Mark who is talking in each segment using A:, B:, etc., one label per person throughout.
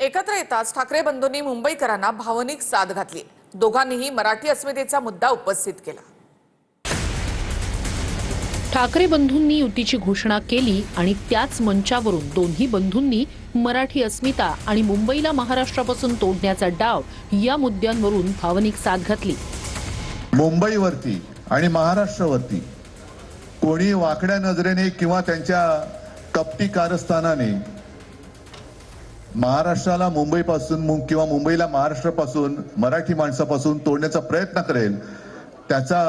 A: एकत्र येताच ठाकरे बंधूंनी मुंबईकरांना भावनिक साथ घातली। दोघांनीही मराठी अस्मितेचा मुद्दा उपस्थित केला।
B: ठाकरे बंधूंनी युतीची घोषणा केली आणि त्याच मंचावरून दोन्ही बंधूंनी मराठी अस्मिता आणि मुंबईला महाराष्ट्रापासून तोडण्याचा डाव या मुद्द्यांवरून भावनिक साथ घातली।
C: मुंबईवरती आणि महाराष्ट्रावरती कोणी वाकड्या नजरेने किंवा त्यांच्या कपटी कारस्थानाने महाराष्ट्राला मुंबईपासून किंवा मुंबईला महाराष्ट्रापासून मराठी माणसापासून तोडण्याचा प्रयत्न करेल, त्याचा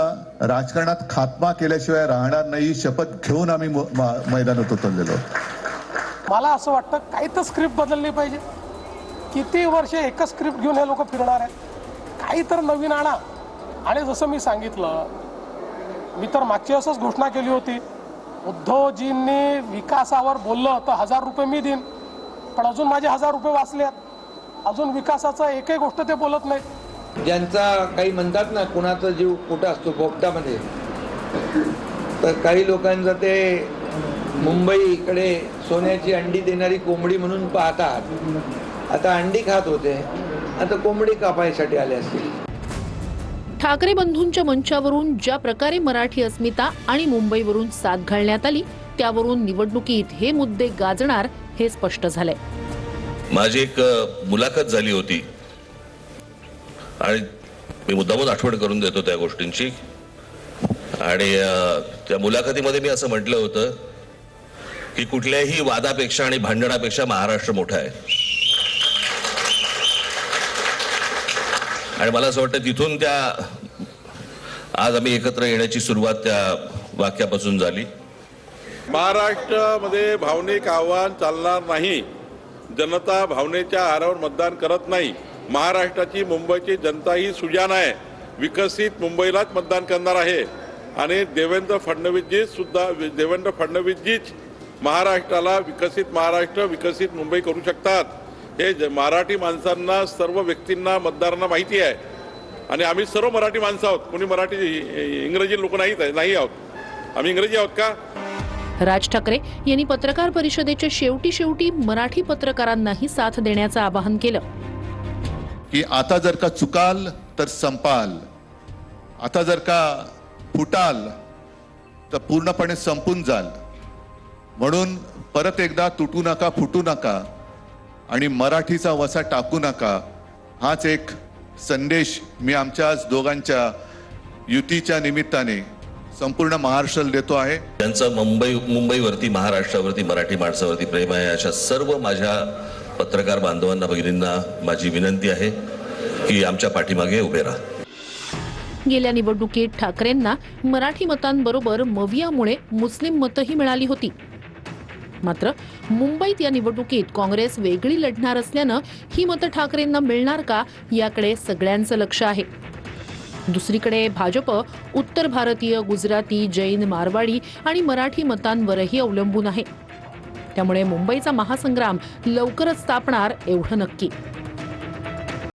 C: राजकारणात खात्मा केल्याशिवाय राहणार नाही, शपथ घेऊन आम्ही मैदानात उतरलेलो।
D: मला असं वाटतं काही तर स्क्रिप्ट बदलली पाहिजे। किती वर्ष एकच स्क्रिप्ट घेऊन हे लोक फिरणार आहेत? काही तर नवीन आणा। आणि जसं मी सांगितलं, मी तर मागच्या वेळेसच घोषणा केली होती, उद्धवजींनी विकासावर बोललं तर 1000 रुपये मी देईन, पण अजून माझे 1000 रुपये वाचलेत। अजून विकासाचं एकही गोष्ट ते बोलत नाहीत।
E: ज्यांचा काही म्हणतात ना, कुणाचा जीव कुठं असतो पोपटामध्ये, तर काही लोकांचं ते मुंबईकडे सोन्याची अंडी देणारी कोंबडी म्हणून पाहतात। आता अंडी खात होते, आता कोंबडी कापायसाठी आले असतील।
B: ठाकरे बंधूंच्या मंचावरून ज्या प्रकारे मराठी अस्मिता आणि मुंबईवरून साथ घालण्यात आली, त्यावरून निवडणुकीत हे मुद्दे गाजणार हे स्पष्ट झालंय।
F: माझी एक मुलाखत झाली होती आणि मी मुद्दामून आठवण करून देतो त्या गोष्टींची। आणि त्या मुलाखतीमध्ये मी असं म्हटलं होतं की कुठल्याही वादापेक्षा आणि भांडणापेक्षा महाराष्ट्र मोठा आहे। आणि मला असं वाटतं तिथून त्या आज आम्ही एकत्र येण्याची सुरुवात त्या वाक्यापासून झाली।
G: महाराष्ट्रामध्ये भावनिक आव्हान चालणार नाही। जनता भावनेच्या आहारावर मतदान करत नाही। महाराष्ट्राची मुंबईची जनता ही सुजाण आहे, विकसित मुंबईलाच मतदान करणार आहे। आणि देवेंद्र फडणवीसजीच महाराष्ट्राला विकसित महाराष्ट्र, विकसित मुंबई करू शकतात। हे मराठी माणसांना, सर्व व्यक्तींना, मतदारांना माहिती आहे। आणि आम्ही सर्व मराठी माणसं आहोत, कोणी मराठी इंग्रजी लोक नाही आहोत। आम्ही इंग्रजी आहोत का?
B: राज ठाकरे यांनी पत्रकार परिषदेच्या शेवटी मराठी पत्रकारांनाही साथ देण्याचं आवाहन केलं
C: की आता जर का चुकाल तर संपाल, आता जर का फुटाल तर पूर्णपणे संपून जाल। म्हणून परत एकदा तुटू नका, फुटू नका आणि मराठीचा वसा टाकू नका, हाच एक संदेश मी आमच्या दोघांच्या युतीच्या निमित्ताने संपूर्ण महाराष्ट्राला देतो आहे।
F: त्यांचं मुंबईवरती, महाराष्ट्रावरती, मराठी माणसावरती प्रेम आहे। अशा सर्व माझ्या पत्रकार बांधवांना, भगिनींना माझी विनंती आहे की आमच्या पाठीमागे उभे राहा।
B: गेल्या निवडणुकीत ठाकरेंना मराठी मतांबरोबर मवियामुळे मुस्लिम मतही मिळाली होती। मात्र मुंबईत या निवडणुकीत काँग्रेस वेगळी लढणार असल्यानं ही मतं ठाकरेंना मिळणार का, याकडे सगळ्यांचं लक्ष आहे। दुसरीकडे भाजप उत्तर भारतीय, गुजराती, जैन, मारवाडी आणि मराठी मतांवरही अवलंबून आहे। त्यामुळे मुंबईचा महासंग्राम लवकरच तापणार एवढं नक्की।